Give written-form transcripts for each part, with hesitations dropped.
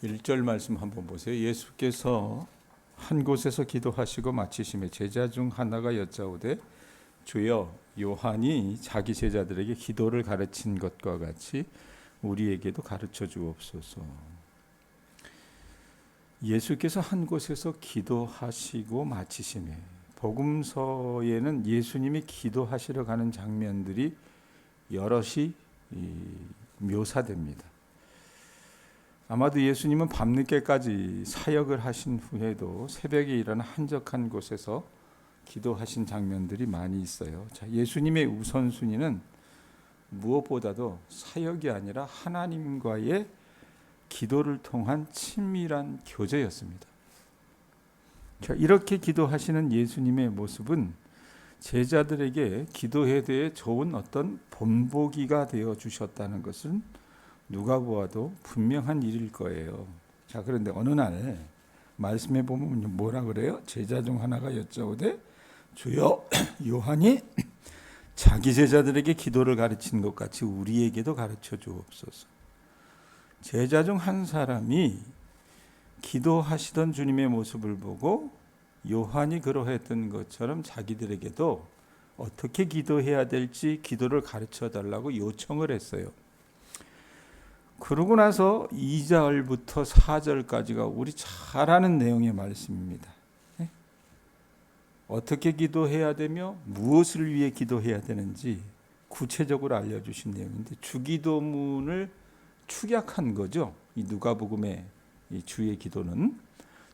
1절 말씀 한번 보세요. 예수께서 한 곳에서 기도하시고 마치심에 제자 중 하나가 여짜오되 주여 요한이 자기 제자들에게 기도를 가르친 것과 같이 우리에게도 가르쳐 주옵소서. 예수께서 한 곳에서 기도하시고 마치심에, 복음서에는 예수님이 기도하시러 가는 장면들이 여럿이 묘사됩니다. 아마도 예수님은 밤늦게까지 사역을 하신 후에도 새벽에 일어나 한적한 곳에서 기도하신 장면들이 많이 있어요. 자, 예수님의 우선순위는 무엇보다도 사역이 아니라 하나님과의 기도를 통한 친밀한 교제였습니다. 자, 이렇게 기도하시는 예수님의 모습은 제자들에게 기도에 대해 좋은 어떤 본보기가 되어 주셨다는 것은 누가 보아도 분명한 일일 거예요. 자, 그런데 어느 날 말씀에 보면 뭐라 그래요? 제자 중 하나가 여짜오되 주여 요한이 자기 제자들에게 기도를 가르친 것 같이 우리에게도 가르쳐 주옵소서. 제자 중 한 사람이 기도하시던 주님의 모습을 보고 요한이 그러했던 것처럼 자기들에게도 어떻게 기도해야 될지 기도를 가르쳐 달라고 요청을 했어요. 그러고 나서 2절부터 4절까지가 우리 잘 아는 내용의 말씀입니다. 어떻게 기도해야 되며 무엇을 위해 기도해야 되는지 구체적으로 알려주신 내용인데, 주기도문을 축약한 거죠. 이 누가복음의 이 주의 기도는.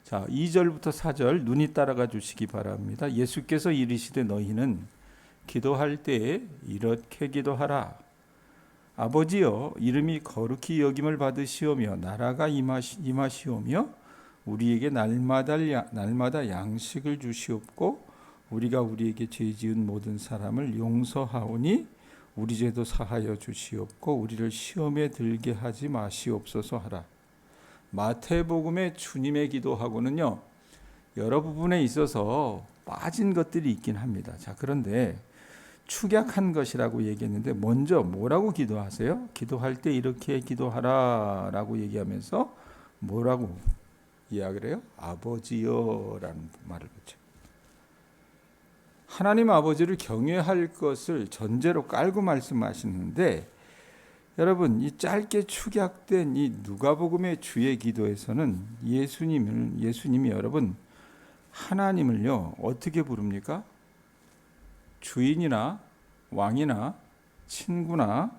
자, 2절부터 4절 눈이 따라가 주시기 바랍니다. 예수께서 이르시되 너희는 기도할 때에 이렇게 기도하라. 아버지여, 이름이 거룩히 여김을 받으시오며 나라가 임하시오며 우리에게 날마다 양식을 주시옵고 우리가 우리에게 죄 지은 모든 사람을 용서하오니 우리 죄도 사하여 주시옵고 우리를 시험에 들게 하지 마시옵소서 하라. 마태복음의 주님의 기도하고는요, 여러 부분에 있어서 빠진 것들이 있긴 합니다. 자, 그런데 축약한 것이라고 얘기했는데 먼저 뭐라고 기도하세요? 기도할 때 이렇게 기도하라 라고 얘기하면서 뭐라고 이야기를 해요? 아버지여 라는 말을 붙여요. 하나님 아버지를 경외할 것을 전제로 깔고 말씀하시는데, 여러분 이 짧게 축약된 이 누가복음의 주의 기도에서는 예수님이 여러분 하나님을요 어떻게 부릅니까? 주인이나 왕이나 친구나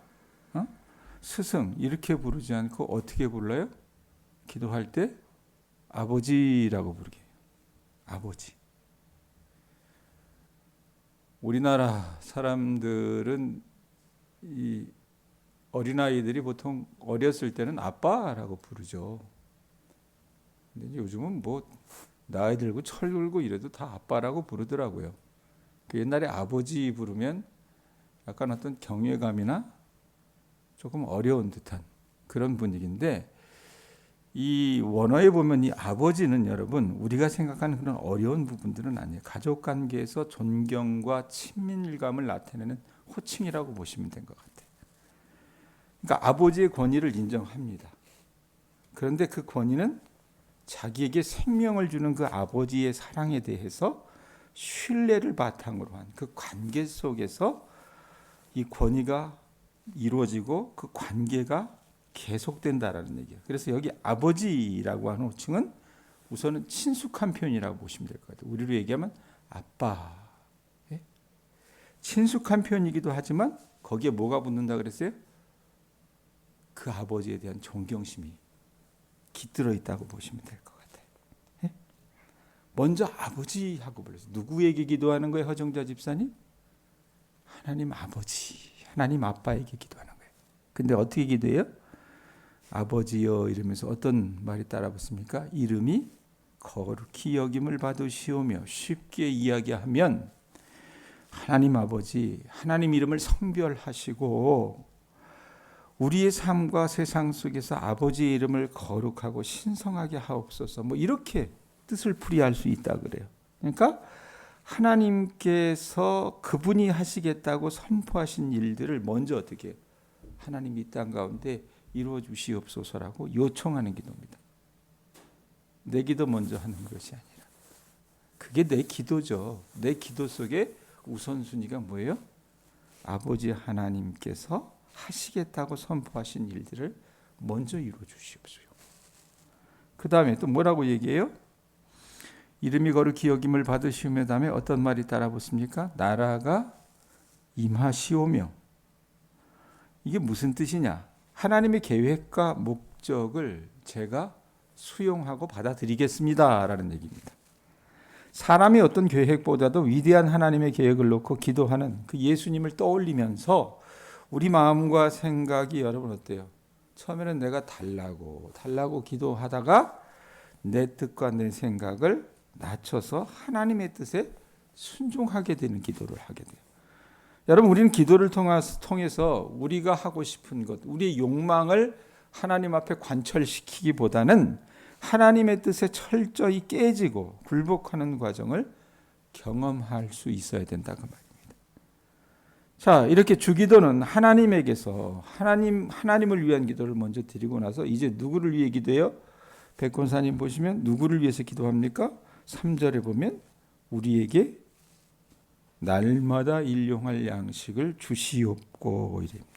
스승 이렇게 부르지 않고 어떻게 불러요? 기도할 때 아버지라고 부르게 해요. 아버지. 우리나라 사람들은 이 어린아이들이 보통 어렸을 때는 아빠라고 부르죠. 근데 요즘은 뭐 나이 들고 철 들고 이래도 다 아빠라고 부르더라고요. 그 옛날에 아버지 부르면 약간 어떤 경외감이나 조금 어려운 듯한 그런 분위기인데, 이 원어에 보면 이 아버지는 여러분 우리가 생각하는 그런 어려운 부분들은 아니에요. 가족 관계에서 존경과 친밀감을 나타내는 호칭이라고 보시면 된 것 같아요. 그러니까 아버지의 권위를 인정합니다. 그런데 그 권위는 자기에게 생명을 주는 그 아버지의 사랑에 대해서 신뢰를 바탕으로 한 그 관계 속에서 이 권위가 이루어지고 그 관계가 계속된다라는 얘기예요. 그래서 여기 아버지라고 하는 호칭은 우선은 친숙한 표현이라고 보시면 될 것 같아요. 우리로 얘기하면 아빠. 친숙한 표현이기도 하지만 거기에 뭐가 붙는다 그랬어요? 그 아버지에 대한 존경심이 깃들어 있다고 보시면 될 것 같아요. 먼저 아버지 하고 불렀어요. 누구에게 기도하는 거예요, 허정자 집사님? 하나님 아버지, 하나님 아빠에게 기도하는 거예요. 근데 어떻게 기도해요? 아버지여 이러면서 어떤 말이 따라 붙습니까? 이름이 거룩히 여김을 받으시오며, 쉽게 이야기하면 하나님 아버지, 하나님 이름을 성별하시고 우리의 삶과 세상 속에서 아버지의 이름을 거룩하고 신성하게 하옵소서, 뭐 이렇게 뜻을 풀이할 수 있다 그래요. 그러니까 하나님께서 그분이 하시겠다고 선포하신 일들을 먼저 어떻게 하나님 이 땅 가운데 이루어 주시옵소서라고 요청하는 기도입니다. 내 기도 먼저 하는 것이 아니라 그게 내 기도죠. 내 기도 속에 우선순위가 뭐예요? 아버지 하나님께서 하시겠다고 선포하신 일들을 먼저 이루어 주시옵소요. 그 다음에 또 뭐라고 얘기해요? 이름이 거룩히 여김을 받으시오며 다음에 어떤 말이 따라 붙습니까? 나라가 임하시오며. 이게 무슨 뜻이냐? 하나님의 계획과 목적을 제가 수용하고 받아들이겠습니다 라는 얘기입니다. 사람이 어떤 계획보다도 위대한 하나님의 계획을 놓고 기도하는 그 예수님을 떠올리면서 우리 마음과 생각이 여러분 어때요? 처음에는 내가 달라고 기도하다가 내 뜻과 내 생각을 낮춰서 하나님의 뜻에 순종하게 되는 기도를 하게 돼요. 여러분, 우리는 기도를 통해서 우리가 하고 싶은 것, 우리의 욕망을 하나님 앞에 관철시키기보다는 하나님의 뜻에 철저히 깨지고 굴복하는 과정을 경험할 수 있어야 된다 그 말입니다. 자, 이렇게 주기도는 하나님에게서 하나님을 위한 기도를 먼저 드리고 나서 이제 누구를 위해 기도해요? 백권사님 보시면 누구를 위해서 기도합니까? 3절에 보면 우리에게 날마다 일용할 양식을 주시옵고 이랍니다.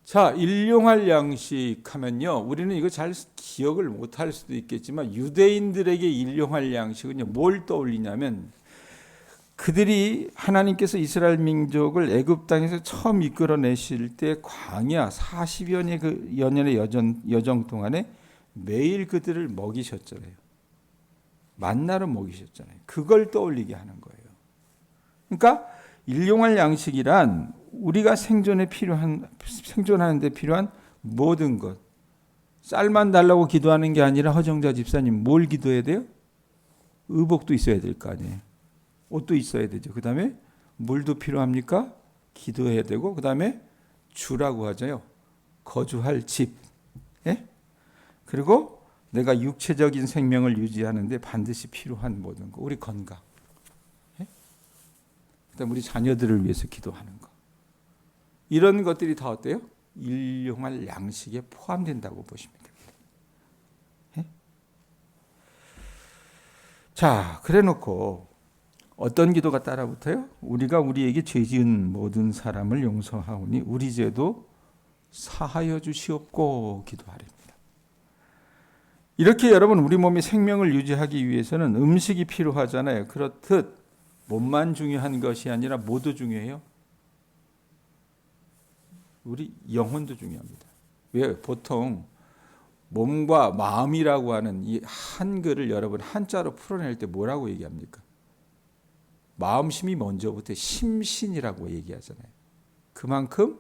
자, 일용할 양식 하면요, 우리는 이거 잘 기억을 못할 수도 있겠지만 유대인들에게 일용할 양식은요, 뭘 떠올리냐면 그들이 하나님께서 이스라엘 민족을 애굽 땅에서 처음 이끌어내실 때 광야 40여 년의 여정 동안에 매일 그들을 먹이셨잖아요. 만나로 먹이셨잖아요. 그걸 떠올리게 하는 거예요. 그러니까 일용할 양식이란 우리가 생존하는 데 필요한 모든 것. 쌀만 달라고 기도하는 게 아니라 허정자 집사님 뭘 기도해야 돼요? 의복도 있어야 될 거 아니에요. 옷도 있어야 되죠. 그 다음에 물도 필요합니까? 기도해야 되고, 그 다음에 주라고 하죠. 거주할 집. 예? 그리고 내가 육체적인 생명을 유지하는데 반드시 필요한 모든 거. 우리 건강. 예? 그 다음에 우리 자녀들을 위해서 기도하는 거. 이런 것들이 다 어때요? 일용할 양식에 포함된다고 보시면 됩니다. 예? 자, 그래 놓고 어떤 기도가 따라붙어요? 우리가 우리에게 죄 지은 모든 사람을 용서하오니 우리 죄도 사하여 주시옵고 기도하렵니다. 이렇게 여러분, 우리 몸이 생명을 유지하기 위해서는 음식이 필요하잖아요. 그렇듯 몸만 중요한 것이 아니라 뭐도 중요해요? 우리 영혼도 중요합니다. 왜? 보통 몸과 마음이라고 하는 이 한글을 여러분 한자로 풀어낼 때 뭐라고 얘기합니까? 마음심이 먼저부터 심신이라고 얘기하잖아요. 그만큼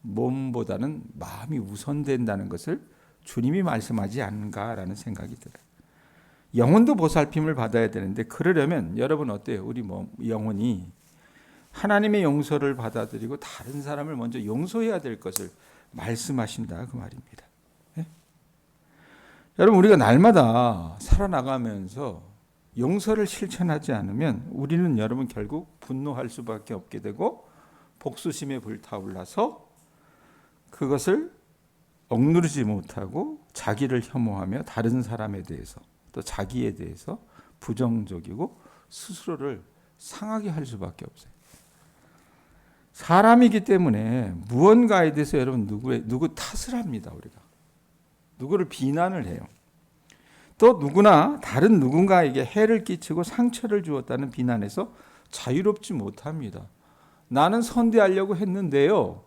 몸보다는 마음이 우선된다는 것을 주님이 말씀하지 않은가라는 생각이 들어요. 영혼도 보살핌을 받아야 되는데 그러려면 여러분 어때요? 우리 영혼이 하나님의 용서를 받아들이고 다른 사람을 먼저 용서해야 될 것을 말씀하신다 그 말입니다. 예? 여러분, 우리가 날마다 살아나가면서 용서를 실천하지 않으면 우리는 여러분 결국 분노할 수밖에 없게 되고 복수심에 불타올라서 그것을 억누르지 못하고 자기를 혐오하며 다른 사람에 대해서 또 자기에 대해서 부정적이고 스스로를 상하게 할 수밖에 없어요. 사람이기 때문에 무언가에 대해서 여러분 누구 탓을 합니다. 우리가 누구를 비난을 해요. 또 누구나 다른 누군가에게 해를 끼치고 상처를 주었다는 비난에서 자유롭지 못합니다. 나는 선대하려고 했는데요.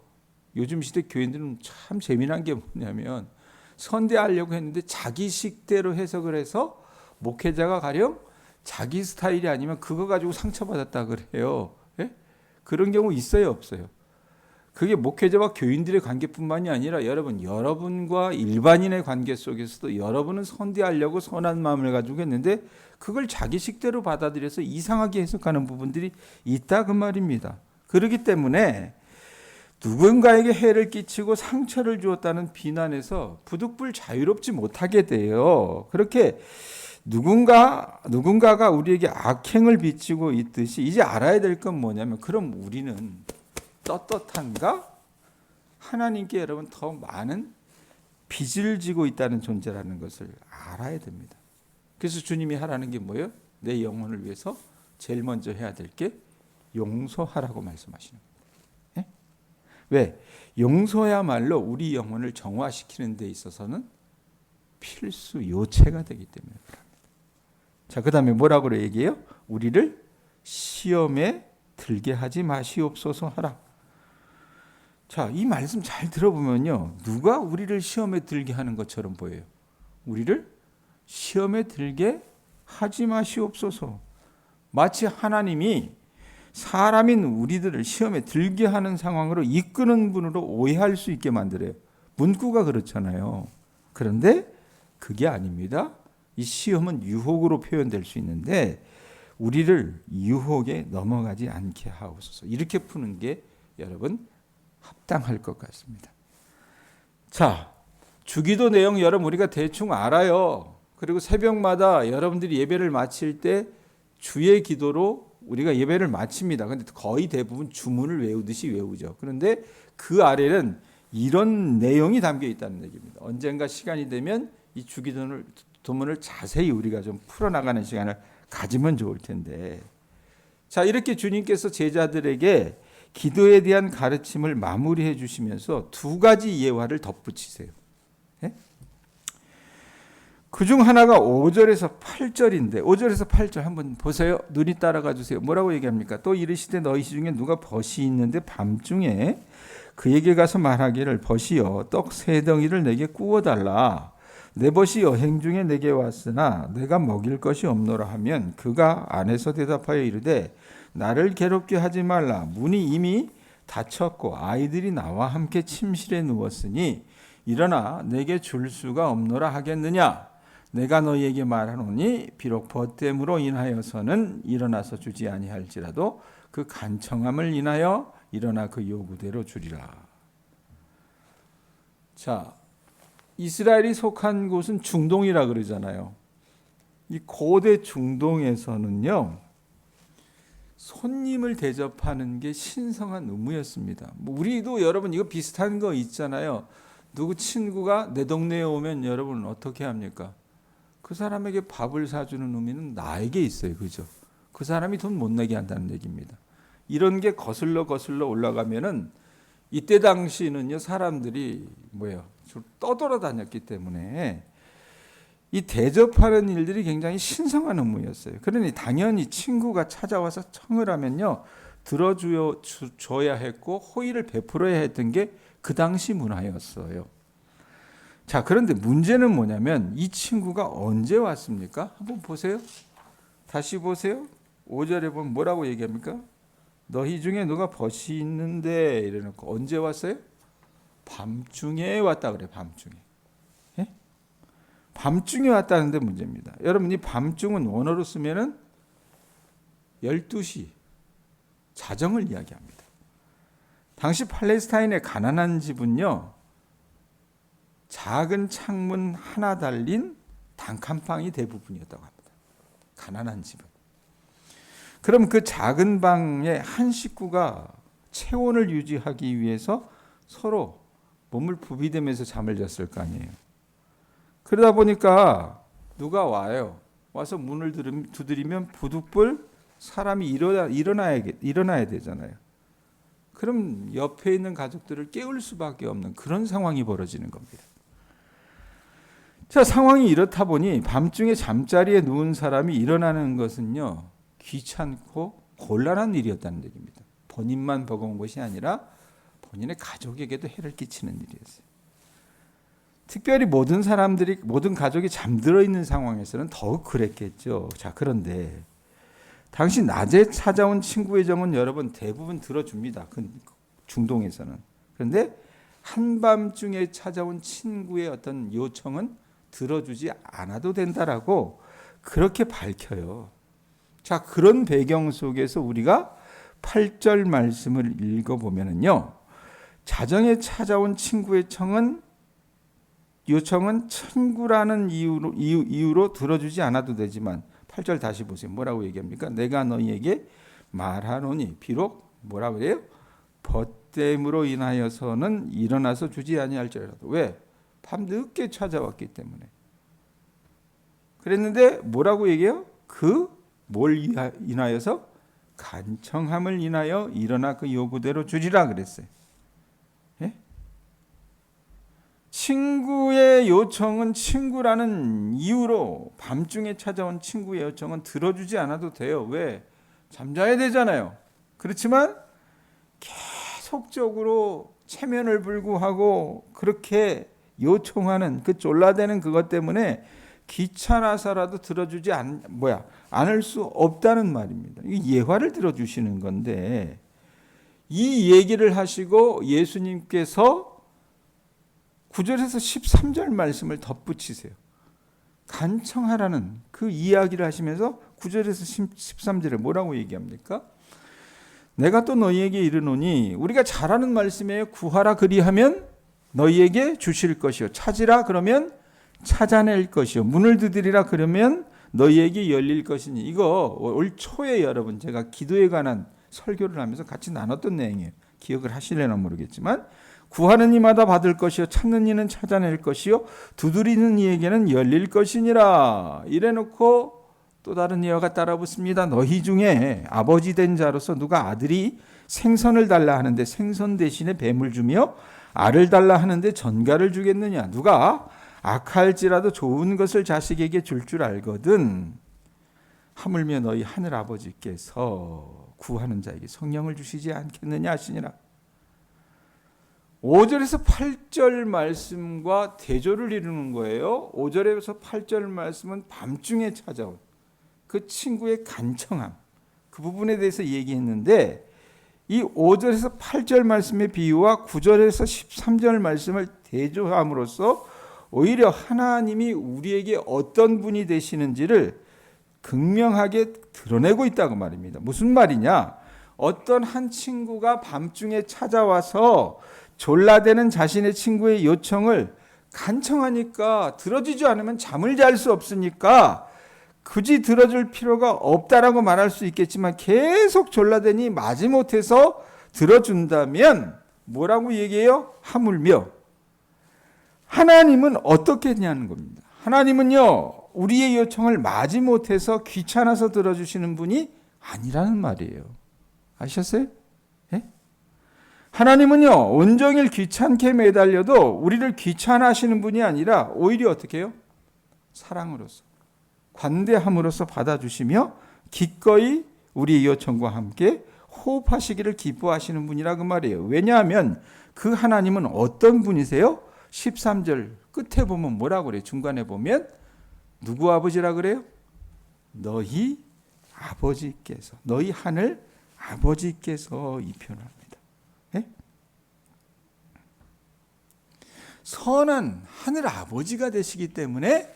요즘 시대 교인들은 참 재미난 게 뭐냐면 선대하려고 했는데 자기 식대로 해석을 해서 목회자가 가령 자기 스타일이 아니면 그거 가지고 상처받았다 그래요. 예? 그런 경우 있어요, 없어요? 그게 목회자와 교인들의 관계뿐만이 아니라 여러분과 일반인의 관계 속에서도 여러분은 선대하려고 선한 마음을 가지고 했는데 그걸 자기 식대로 받아들여서 이상하게 해석하는 부분들이 있다 그 말입니다. 그렇기 때문에 누군가에게 해를 끼치고 상처를 주었다는 비난에서 부득불 자유롭지 못하게 돼요. 그렇게 누군가가 우리에게 악행을 비치고 있듯이 이제 알아야 될 건 뭐냐면 그럼 우리는 떳떳한가? 하나님께 여러분 더 많은 빚을 지고 있다는 존재라는 것을 알아야 됩니다. 그래서 주님이 하라는 게 뭐예요? 내 영혼을 위해서 제일 먼저 해야 될 게 용서하라고 말씀하시는 거예요. 예? 왜? 용서야말로 우리 영혼을 정화시키는 데 있어서는 필수 요체가 되기 때문에 그럽니다. 자, 그 다음에 뭐라고 얘기해요? 우리를 시험에 들게 하지 마시옵소서 하라. 자, 이 말씀 잘 들어보면요, 누가 우리를 시험에 들게 하는 것처럼 보여요? 우리를 시험에 들게 하지 마시옵소서. 마치 하나님이 사람인 우리들을 시험에 들게 하는 상황으로 이끄는 분으로 오해할 수 있게 만들어요. 문구가 그렇잖아요. 그런데 그게 아닙니다. 이 시험은 유혹으로 표현될 수 있는데 우리를 유혹에 넘어가지 않게 하옵소서. 이렇게 푸는 게 여러분 합당할 것 같습니다. 자, 주기도 내용 여러분 우리가 대충 알아요. 그리고 새벽마다 여러분들이 예배를 마칠 때 주의 기도로 우리가 예배를 마칩니다. 그런데 거의 대부분 주문을 외우듯이 외우죠. 그런데 그 아래는 이런 내용이 담겨 있다는 얘기입니다. 언젠가 시간이 되면 이 주기도문을 자세히 우리가 좀 풀어나가는 시간을 가지면 좋을 텐데, 자, 이렇게 주님께서 제자들에게 기도에 대한 가르침을 마무리해 주시면서 두 가지 예화를 덧붙이세요. 예? 그중 하나가 5절에서 8절인데 5절에서 8절 한번 보세요. 눈이 따라가 주세요. 뭐라고 얘기합니까? 또 이르시되 너희 중에 누가 벗이 있는데 밤중에 그에게 가서 말하기를 벗이여 떡 세 덩이를 내게 구워달라. 내 벗이 여행 중에 내게 왔으나 내가 먹일 것이 없노라 하면 그가 안에서 대답하여 이르되 나를 괴롭게 하지 말라. 문이 이미 닫혔고 아이들이 나와 함께 침실에 누웠으니 일어나 내게 줄 수가 없노라 하겠느냐. 내가 너희에게 말하노니 비록 벗됨으로 인하여서는 일어나서 주지 아니할지라도 그 간청함을 인하여 일어나 그 요구대로 주리라. 자, 이스라엘이 속한 곳은 중동이라 그러잖아요. 이 고대 중동에서는요, 손님을 대접하는 게 신성한 의무였습니다. 뭐 우리도 여러분 이거 비슷한 거 있잖아요. 누구 친구가 내 동네에 오면 여러분 어떻게 합니까? 그 사람에게 밥을 사주는 의미는 나에게 있어요. 그죠? 그 사람이 돈 못 내게 한다는 얘기입니다. 이런 게 거슬러 올라가면은 이때 당시는요, 사람들이 떠돌아다녔기 때문에 이 대접하는 일들이 굉장히 신성한 의무였어요. 그러니 당연히 친구가 찾아와서 청을 하면요, 들어줘야 했고 호의를 베풀어야 했던 게 그 당시 문화였어요. 자, 그런데 문제는 뭐냐면 이 친구가 언제 왔습니까? 한번 보세요. 다시 보세요. 5절에 보면 뭐라고 얘기합니까? 너희 중에 누가 벗이 있는데 이래놓고 언제 왔어요? 밤중에 왔다 그래. 밤중에. 예? 밤중에 왔다는데 문제입니다. 여러분, 이 밤중은 원어로 쓰면은 12시 자정을 이야기합니다. 당시 팔레스타인의 가난한 집은요, 작은 창문 하나 달린 단칸방이 대부분이었다고 합니다. 가난한 집은. 그럼 그 작은 방에 한 식구가 체온을 유지하기 위해서 서로 몸을 부비대면서 잠을 잤을 거 아니에요. 그러다 보니까 누가 와요. 와서 문을 두드리면 부득불 사람이 일어나야 되잖아요. 그럼 옆에 있는 가족들을 깨울 수밖에 없는 그런 상황이 벌어지는 겁니다. 자, 상황이 이렇다 보니 밤중에 잠자리에 누운 사람이 일어나는 것은요, 귀찮고 곤란한 일이었다는 얘기입니다. 본인만 버거운 것이 아니라 본인의 가족에게도 해를 끼치는 일이었어요. 특별히 모든 가족이 잠들어 있는 상황에서는 더욱 그랬겠죠. 자, 그런데 당시 낮에 찾아온 친구의 정은 여러분 대부분 들어줍니다. 그 중동에서는. 그런데 한밤중에 찾아온 친구의 어떤 요청은 들어주지 않아도 된다라고 그렇게 밝혀요. 자, 그런 배경 속에서 우리가 8절 말씀을 읽어보면요, 자정에 찾아온 친구의 요청은 친구라는 이유로 들어주지 않아도 되지만 8절 다시 보세요. 뭐라고 얘기합니까? 내가 너희에게 말하노니 비록 뭐라고 그래요? 벗됨으로 인하여서는 일어나서 주지 아니할지라도. 왜? 밤 늦게 찾아왔기 때문에. 그랬는데 뭐라고 얘기해요? 뭘 인하여서? 간청함을 인하여 일어나 그 요구대로 주리라 그랬어요. 예? 친구의 요청은 친구라는 이유로 밤중에 찾아온 친구의 요청은 들어주지 않아도 돼요. 왜? 잠자야 되잖아요. 그렇지만 계속적으로 체면을 불구하고 그렇게 요청하는 그 졸라대는 그것 때문에 귀찮아서라도 들어주지 않을 수 없다는 말입니다. 이 예화를 들어주시는 건데 이 얘기를 하시고 예수님께서 9절에서 13절 말씀을 덧붙이세요. 간청하라는 그 이야기를 하시면서 9절에서 13절에 뭐라고 얘기합니까? 내가 또 너희에게 이르노니 우리가 잘 아는 말씀에 구하라 그리하면 너희에게 주실 것이요 찾으라 그러면 찾아낼 것이요 문을 두드리라 그러면 너희에게 열릴 것이니. 이거 올 초에 여러분 제가 기도에 관한 설교를 하면서 같이 나눴던 내용이에요. 기억을 하실려나 모르겠지만 구하는 이마다 받을 것이요 찾는 이는 찾아낼 것이요 두드리는 이에게는 열릴 것이니라. 이래놓고 또 다른 예화가 따라 붙습니다. 너희 중에 아버지 된 자로서 누가 아들이 생선을 달라 하는데 생선 대신에 뱀을 주며 알을 달라 하는데 전갈을 주겠느냐. 누가 악할지라도 좋은 것을 자식에게 줄 줄 알거든 하물며 너희 하늘 아버지께서 구하는 자에게 성령을 주시지 않겠느냐 하시니라. 5절에서 8절 말씀과 대조를 이루는 거예요. 5절에서 8절 말씀은 밤중에 찾아온 그 친구의 간청함, 그 부분에 대해서 얘기했는데 이 5절에서 8절 말씀의 비유와 9절에서 13절 말씀을 대조함으로써 오히려 하나님이 우리에게 어떤 분이 되시는지를 극명하게 드러내고 있다고 말입니다. 무슨 말이냐? 어떤 한 친구가 밤중에 찾아와서 졸라대는 자신의 친구의 요청을 간청하니까 들어주지 않으면 잠을 잘 수 없으니까 굳이 들어줄 필요가 없다라고 말할 수 있겠지만 계속 졸라대니 마지못해서 들어준다면 뭐라고 얘기해요? 하물며 하나님은 어떻게 했냐는 겁니다. 하나님은요 우리의 요청을 마지못해서 귀찮아서 들어주시는 분이 아니라는 말이에요. 아셨어요? 예? 하나님은요 온종일 귀찮게 매달려도 우리를 귀찮아하시는 분이 아니라 오히려 어떻게 해요? 사랑으로서 관대함으로써 받아주시며 기꺼이 우리의 요청과 함께 호흡하시기를 기뻐하시는 분이라 그 말이에요. 왜냐하면 그 하나님은 어떤 분이세요? 13절 끝에 보면 뭐라고 그래요? 중간에 보면 누구 아버지라 그래요? 너희 아버지께서, 너희 하늘 아버지께서 이 표현을 합니다. 네? 선한 하늘 아버지가 되시기 때문에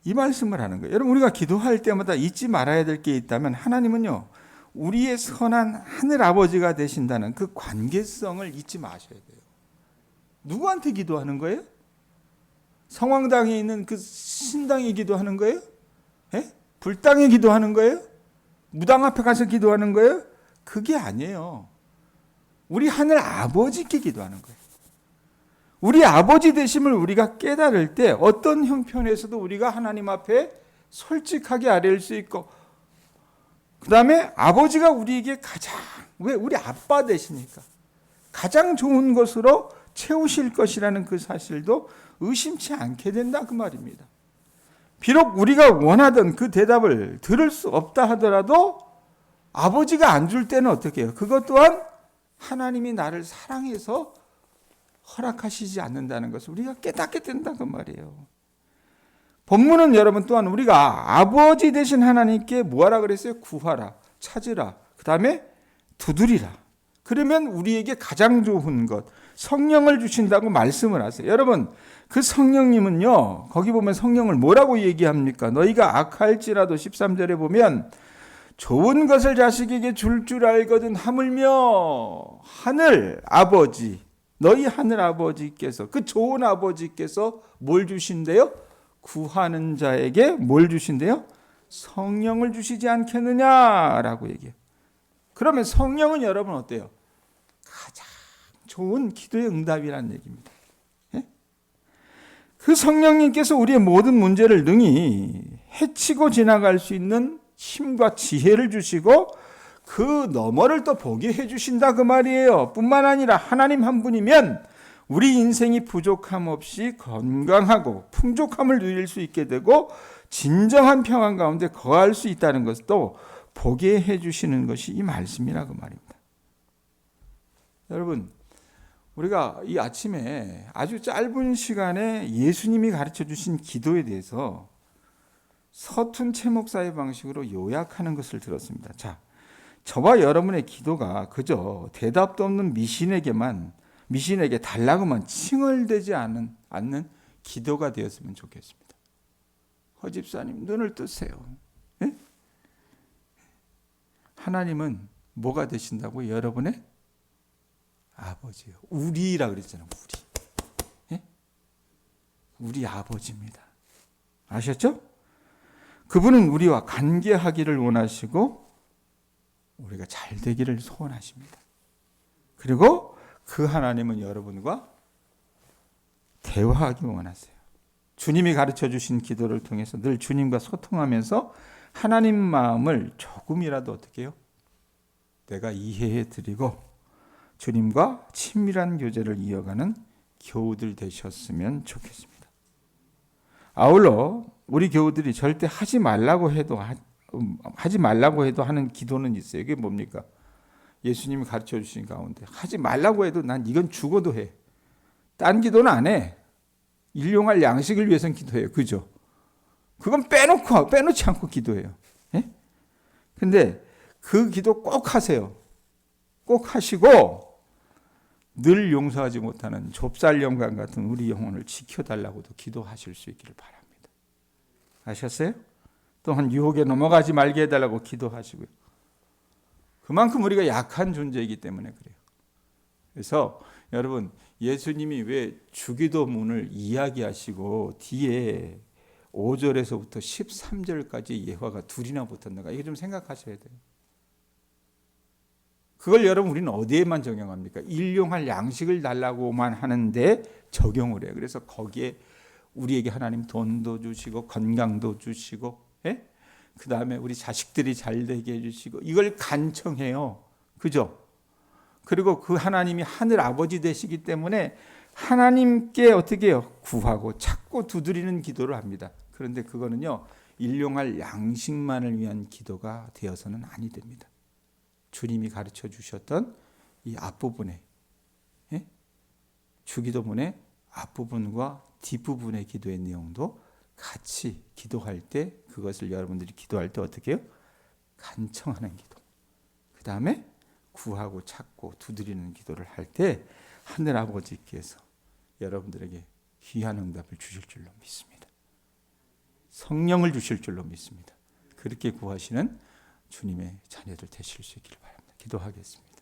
이 말씀을 하는 거예요. 여러분 우리가 기도할 때마다 잊지 말아야 될 게 있다면 하나님은요 우리의 선한 하늘 아버지가 되신다는 그 관계성을 잊지 마셔야 돼요. 누구한테 기도하는 거예요? 성황당에 있는 그 신당에 기도하는 거예요? 예? 불당에 기도하는 거예요? 무당 앞에 가서 기도하는 거예요? 그게 아니에요. 우리 하늘 아버지께 기도하는 거예요. 우리 아버지 되심을 우리가 깨달을 때 어떤 형편에서도 우리가 하나님 앞에 솔직하게 아뢰일 수 있고 그 다음에 아버지가 우리에게 왜 우리 아빠 되시니까 가장 좋은 것으로 채우실 것이라는 그 사실도 의심치 않게 된다 그 말입니다. 비록 우리가 원하던 그 대답을 들을 수 없다 하더라도 아버지가 안 줄 때는 어떻게 해요? 그것 또한 하나님이 나를 사랑해서 허락하시지 않는다는 것을 우리가 깨닫게 된다 그 말이에요. 본문은 여러분 또한 우리가 아버지 되신 하나님께 뭐하라 그랬어요? 구하라, 찾으라, 그 다음에 두드리라. 그러면 우리에게 가장 좋은 것 성령을 주신다고 말씀을 하세요. 여러분 그 성령님은요 거기 보면 성령을 뭐라고 얘기합니까? 너희가 악할지라도 13절에 보면 좋은 것을 자식에게 줄 알거든 하물며 하늘 아버지 너희 하늘 아버지께서 그 좋은 아버지께서 뭘 주신대요? 구하는 자에게 뭘 주신대요? 성령을 주시지 않겠느냐라고 얘기해요. 그러면 성령은 여러분 어때요? 가장 좋은 기도의 응답이라는 얘기입니다. 예? 그 성령님께서 우리의 모든 문제를 능히 헤치고 지나갈 수 있는 힘과 지혜를 주시고 그 너머를 또 보게 해주신다 그 말이에요. 뿐만 아니라 하나님 한 분이면 우리 인생이 부족함 없이 건강하고 풍족함을 누릴 수 있게 되고 진정한 평안 가운데 거할 수 있다는 것도 보게 해주시는 것이 이 말씀이라 그 말입니다. 여러분, 우리가 이 아침에 아주 짧은 시간에 예수님이 가르쳐 주신 기도에 대해서 서툰 채목사의 방식으로 요약하는 것을 들었습니다. 자, 저와 여러분의 기도가 그저 대답도 없는 미신에게 달라고만 칭얼대지 않는 기도가 되었으면 좋겠습니다. 허 집사님, 눈을 뜨세요. 예? 하나님은 뭐가 되신다고? 여러분의 아버지요. 우리라 그랬잖아요. 우리. 예? 우리 아버지입니다. 아셨죠? 그분은 우리와 관계하기를 원하시고 우리가 잘 되기를 소원하십니다. 그리고 그 하나님은 여러분과 대화하기 원하세요. 주님이 가르쳐 주신 기도를 통해서 늘 주님과 소통하면서 하나님 마음을 조금이라도 어떻게 해요? 내가 이해해 드리고 주님과 친밀한 교제를 이어가는 교우들 되셨으면 좋겠습니다. 아울러 우리 교우들이 절대 하지 말라고 해도 하는 기도는 있어요. 이게 뭡니까? 예수님이 가르쳐 주신 가운데 하지 말라고 해도 난 이건 죽어도 해. 딴 기도는 안 해. 일용할 양식을 위해서는 기도해요. 그죠? 그건 빼놓지 않고 기도해요. 예? 근데 그 기도 꼭 하세요. 꼭 하시고 늘 용서하지 못하는 좁쌀 영광 같은 우리 영혼을 지켜달라고도 기도하실 수 있기를 바랍니다. 아셨어요? 또한 유혹에 넘어가지 말게 해달라고 기도하시고요. 그만큼 우리가 약한 존재이기 때문에 그래요. 그래서 여러분, 예수님이 왜 주기도문을 이야기하시고 뒤에 5절에서부터 13절까지 예화가 둘이나 붙었는가? 이거 좀 생각하셔야 돼요. 그걸 여러분 우리는 어디에만 적용합니까? 일용할 양식을 달라고만 하는데 적용을 해요. 그래서 거기에 우리에게 하나님 돈도 주시고 건강도 주시고, 예? 그 다음에 우리 자식들이 잘 되게 해주시고 이걸 간청해요. 그죠? 그리고 그 하나님이 하늘 아버지 되시기 때문에 하나님께 어떻게 해요? 구하고 찾고 두드리는 기도를 합니다. 그런데 그거는요, 일용할 양식만을 위한 기도가 되어서는 아니 됩니다. 주님이 가르쳐 주셨던 이 앞부분에, 예? 주기도문의 앞부분과 뒷부분의 기도의 내용도 같이 기도할 때 그것을 여러분들이 기도할 때 어떻게 해요? 간청하는 기도. 그 다음에 구하고 찾고 두드리는 기도를 할 때 하늘 아버지께서 여러분들에게 귀한 응답을 주실 줄로 믿습니다. 성령을 주실 줄로 믿습니다. 그렇게 구하시는 주님의 자녀들 되실 수 있기를 바랍니다. 기도하겠습니다.